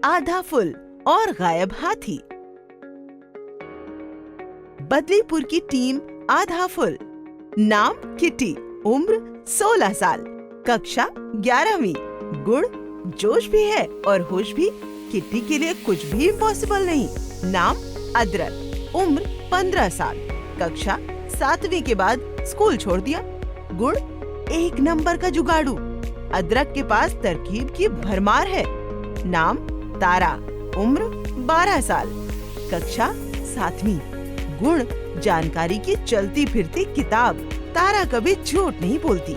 आधा फुल और गायब हाथी। बदलीपुर की टीम आधा फुल। नाम किटी, उम्र 16 साल, कक्षा 11वीं। गुण जोश भी है और होश भी। किटी के लिए कुछ भी इम्पॉसिबल नहीं। नाम अदरक, उम्र 15 साल, कक्षा 7वीं के बाद स्कूल छोड़ दिया। गुण 1 नंबर का जुगाड़ू। अदरक के पास तरकीब की भरमार है। नाम तारा, उम्र 12 साल, कक्षा 7वीं। गुण जानकारी की चलती फिरती किताब। तारा कभी झूठ नहीं बोलती।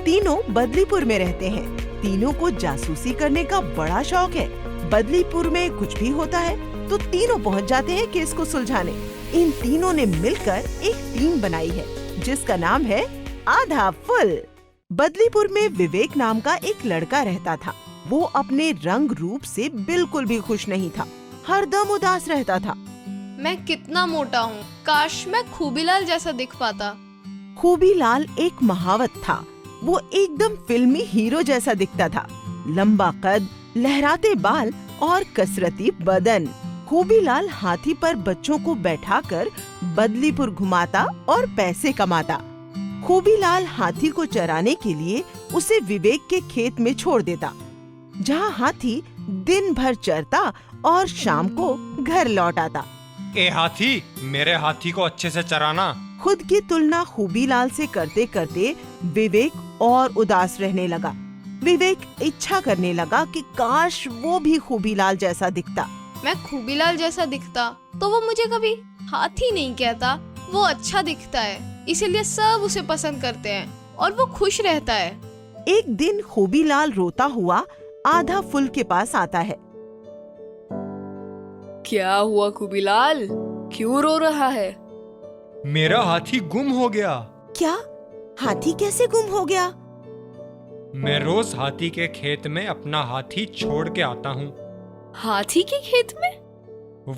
तीनों बदलीपुर में रहते हैं। तीनों को जासूसी करने का बड़ा शौक है। बदलीपुर में कुछ भी होता है तो तीनों पहुंच जाते हैं केस को सुलझाने। इन तीनों ने मिलकर एक टीम बनाई है जिसका नाम है आधा फुल। बदलीपुर में विवेक नाम का एक लड़का रहता था। वो अपने रंग रूप से बिल्कुल भी खुश नहीं था। हरदम उदास रहता था। मैं कितना मोटा हूँ, काश मैं खूबीलाल जैसा दिख पाता। खूबीलाल एक महावत था। वो एकदम फिल्मी हीरो जैसा दिखता था। लंबा कद, लहराते बाल और कसरती बदन। खूबीलाल हाथी पर बच्चों को बैठाकर बदलीपुर घुमाता और पैसे कमाता। खूबीलाल हाथी को चराने के लिए उसे विवेक के खेत में छोड़ देता, जहाँ हाथी दिन भर चरता और शाम को घर लौट आता। ए हाथी, मेरे हाथी को अच्छे से चराना। खुद की तुलना खूबीलाल से करते करते विवेक और उदास रहने लगा। विवेक इच्छा करने लगा कि काश वो भी खूबीलाल जैसा दिखता। मैं खूबीलाल जैसा दिखता तो वो मुझे कभी हाथी नहीं कहता। वो अच्छा दिखता है, इसीलिए सब उसे पसंद करते हैं और वो खुश रहता है। एक दिन खूबीलाल रोता हुआ आधा फुल के पास आता है। क्या हुआ खूबीलाल, क्यों रो रहा है? मेरा हाथी गुम हो गया। क्या? हाथी कैसे गुम हो गया? मैं रोज हाथी के खेत में अपना हाथी छोड़ के आता हूँ। हाथी के खेत में?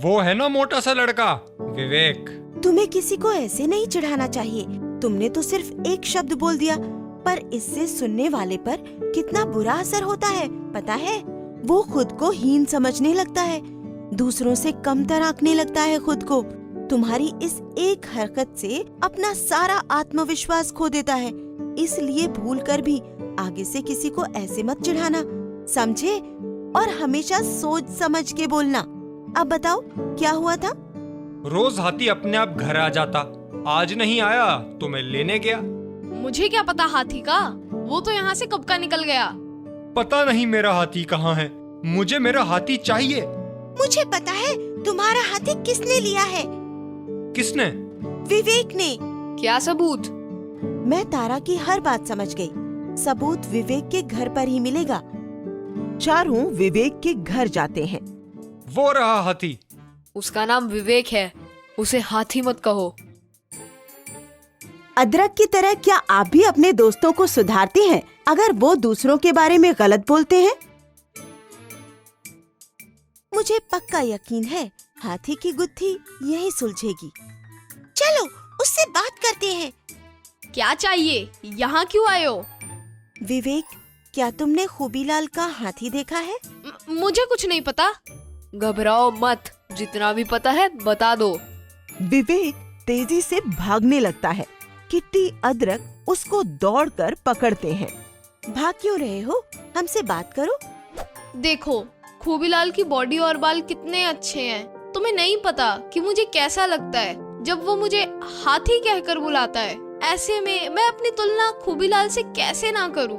वो है ना मोटा सा लड़का, विवेक। तुम्हें किसी को ऐसे नहीं चिढ़ाना चाहिए। तुमने तो सिर्फ एक शब्द बोल दिया, पर इससे सुनने वाले पर कितना बुरा असर होता है पता है? वो खुद को हीन समझने लगता है, दूसरों से कमतर आंकने लगता है खुद को। तुम्हारी इस एक हरकत से अपना सारा आत्मविश्वास खो देता है। इसलिए भूलकर भी आगे से किसी को ऐसे मत चिढ़ाना, समझे? और हमेशा सोच समझ के बोलना। अब बताओ क्या हुआ था? रोज हाथी अपने आप घर आ जाता। आज नहीं आया तो मैं लेने गया। मुझे क्या पता हाथी का, वो तो यहाँ से कब का निकल गया। पता नहीं मेरा हाथी कहाँ है। मुझे मेरा हाथी चाहिए। मुझे पता है तुम्हारा हाथी किसने लिया है। किसने? विवेक ने। क्या सबूत? मैं तारा की हर बात समझ गई। सबूत विवेक के घर पर ही मिलेगा। चारों विवेक के घर जाते हैं। वो रहा हाथी। उसका नाम विवेक है, उसे हाथी मत कहो। अदरक की तरह क्या आप भी अपने दोस्तों को सुधारते हैं अगर वो दूसरों के बारे में गलत बोलते हैं? मुझे पक्का यकीन है हाथी की गुत्थी यही सुलझेगी। चलो उससे बात करते हैं। क्या चाहिए? यहाँ क्यों आए हो? विवेक, क्या तुमने खूबीलाल का हाथी देखा है? मुझे कुछ नहीं पता। घबराओ मत, जितना भी पता है बता दो। विवेक तेजी से भागने लगता है। किट्टी, अदरक उसको दौड़कर पकड़ते हैं। भाग क्यों रहे हो? हमसे बात करो। देखो, खूबीलाल की बॉडी और बाल कितने अच्छे हैं। तुम्हें नहीं पता कि मुझे कैसा लगता है जब वो मुझे हाथी कहकर बुलाता है। ऐसे में मैं अपनी तुलना खूबीलाल से कैसे ना करूं?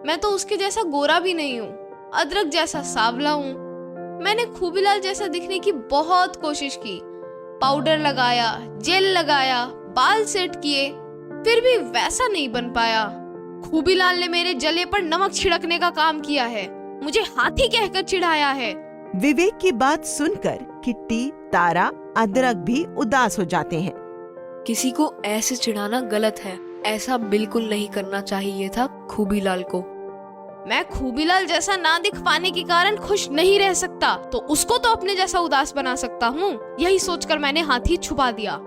मैं तो उसके जैसा गोरा भी नहीं हूँ, अदरक जैसा सांवला हूँ। मैंने खूबीलाल जैसा दिखने की बहुत कोशिश की। पाउडर लगाया, जेल लगाया, बाल सेट किए, फिर भी वैसा नहीं बन पाया। खूबीलाल ने मेरे जले पर नमक छिड़कने का काम किया है, मुझे हाथी कहकर चिढ़ाया है। विवेक की बात सुनकर किट्टी, तारा, अदरक भी उदास हो जाते हैं। किसी को ऐसे चिढ़ाना गलत है, ऐसा बिल्कुल नहीं करना चाहिए था खूबीलाल को। मैं खूबीलाल जैसा ना दिख पाने के कारण खुश नहीं रह सकता, तो उसको तो अपने जैसा उदास बना सकता हूँ। यही सोचकर मैंने हाथी छुपा दिया।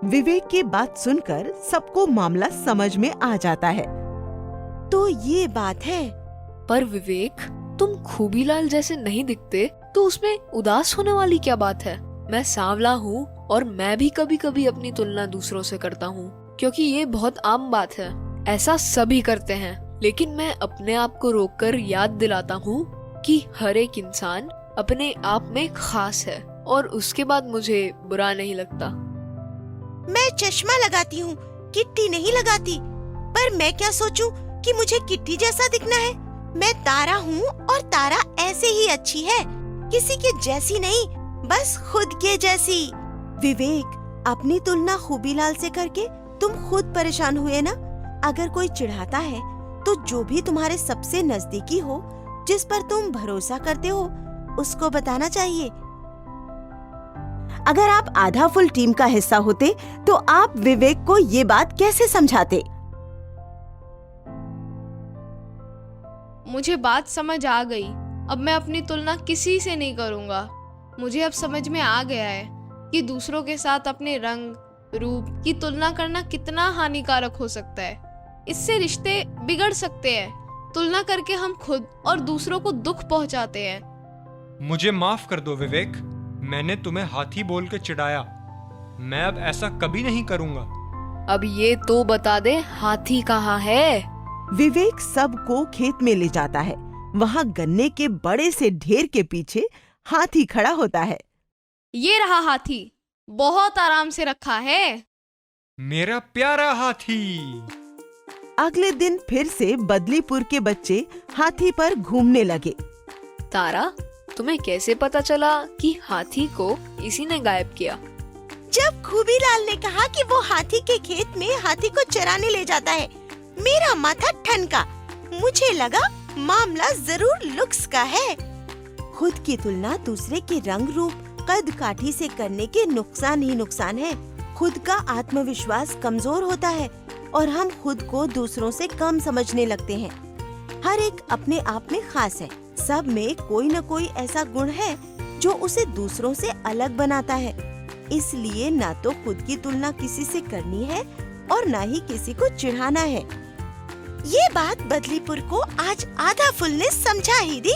विवेक की बात सुनकर सबको मामला समझ में आ जाता है। तो ये बात है। पर विवेक, तुम खूबीलाल जैसे नहीं दिखते तो उसमें उदास होने वाली क्या बात है? मैं सांवला हूँ और मैं भी कभी कभी अपनी तुलना दूसरों से करता हूँ, क्योंकि ये बहुत आम बात है। ऐसा सभी करते हैं, लेकिन मैं अपने आप को रोककर याद दिलाता हूँ कि हर एक इंसान अपने आप में खास है, और उसके बाद मुझे बुरा नहीं लगता। मैं चश्मा लगाती हूँ, किट्टी नहीं लगाती। पर मैं क्या सोचूं कि मुझे किट्टी जैसा दिखना है। मैं तारा हूँ और तारा ऐसे ही अच्छी है, किसी के जैसी नहीं, बस खुद के जैसी। विवेक, अपनी तुलना खूबीलाल से करके तुम खुद परेशान हुए ना। अगर कोई चिढ़ाता है तो जो भी तुम्हारे सबसे नजदीकी हो, जिस पर तुम भरोसा करते हो, उसको बताना चाहिए। अगर आप आधा फुल टीम का हिस्सा होते तो आप विवेक को ये बात कैसे समझाते? मुझे बात समझ आ गई। अब मैं अपनी तुलना किसी से नहीं करूंगा। मुझे अब समझ में आ गया है कि दूसरों के साथ अपने रंग, रूप की तुलना करना कितना हानिकारक हो सकता है। इससे रिश्ते बिगड़ सकते हैं। तुलना करके हम खुद और दूसरों को दुख पहुंचाते हैं। मुझे माफ कर दो विवेक, मैंने तुम्हें हाथी बोल के चिढ़ाया। मैं अब ऐसा कभी नहीं करूंगा। अब ये तो बता दे, हाथी कहाँ है? विवेक सबको खेत में ले जाता है। वहाँ गन्ने के बड़े से ढेर के पीछे हाथी खड़ा होता है। ये रहा हाथी, बहुत आराम से रखा है। मेरा प्यारा हाथी। अगले दिन फिर से बदलीपुर के बच्चे हाथी पर घूमने लगे। तारा, तुम्हें कैसे पता चला कि हाथी को इसी ने गायब किया? जब खूबीलाल ने कहा कि वो हाथी के खेत में हाथी को चराने ले जाता है, मेरा माथा ठनका। मुझे लगा मामला जरूर लुक्स का है। खुद की तुलना दूसरे के रंग, रूप, कद काठी से करने के नुकसान ही नुकसान है। खुद का आत्मविश्वास कमजोर होता है और हम खुद को दूसरों से कम समझने लगते हैं। हर एक अपने आप में खास है। सब में कोई न कोई ऐसा गुण है जो उसे दूसरों से अलग बनाता है। इसलिए ना तो खुद की तुलना किसी से करनी है और ना ही किसी को चिढ़ाना है। ये बात बदलीपुर को आज आधा फुल ने समझा ही दी।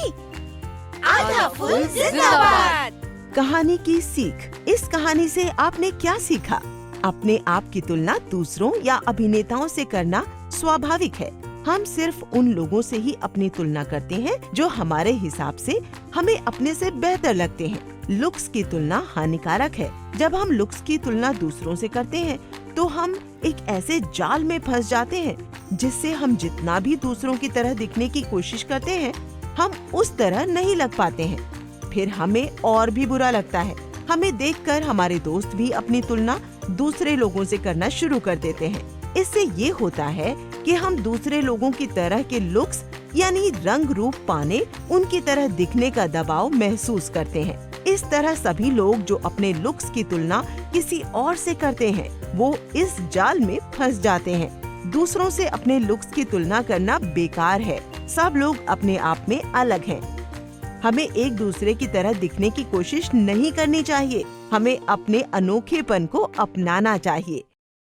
आधा फुल जिंदाबाद। कहानी की सीख। इस कहानी से आपने क्या सीखा? अपने आप की तुलना दूसरों या अभिनेताओं से करना स्वाभाविक है। हम सिर्फ उन लोगों से ही अपनी तुलना करते हैं जो हमारे हिसाब से हमें अपने से बेहतर लगते हैं। लुक्स की तुलना हानिकारक है। जब हम लुक्स की तुलना दूसरों से करते हैं तो हम एक ऐसे जाल में फंस जाते हैं जिससे हम जितना भी दूसरों की तरह दिखने की कोशिश करते हैं, हम उस तरह नहीं लग पाते हैं। फिर हमें और भी बुरा लगता है। हमें देखकर हमारे दोस्त भी अपनी तुलना दूसरे लोगों से करना शुरू कर देते हैं। इससे ये होता है कि हम दूसरे लोगों की तरह के लुक्स यानी रंग रूप पाने, उनकी तरह दिखने का दबाव महसूस करते हैं। इस तरह सभी लोग जो अपने लुक्स की तुलना किसी और से करते हैं, वो इस जाल में फंस जाते हैं। दूसरों से अपने लुक्स की तुलना करना बेकार है। सब लोग अपने आप में अलग हैं। हमें एक दूसरे की तरह दिखने की कोशिश नहीं करनी चाहिए। हमें अपने अनोखेपन को अपनाना चाहिए।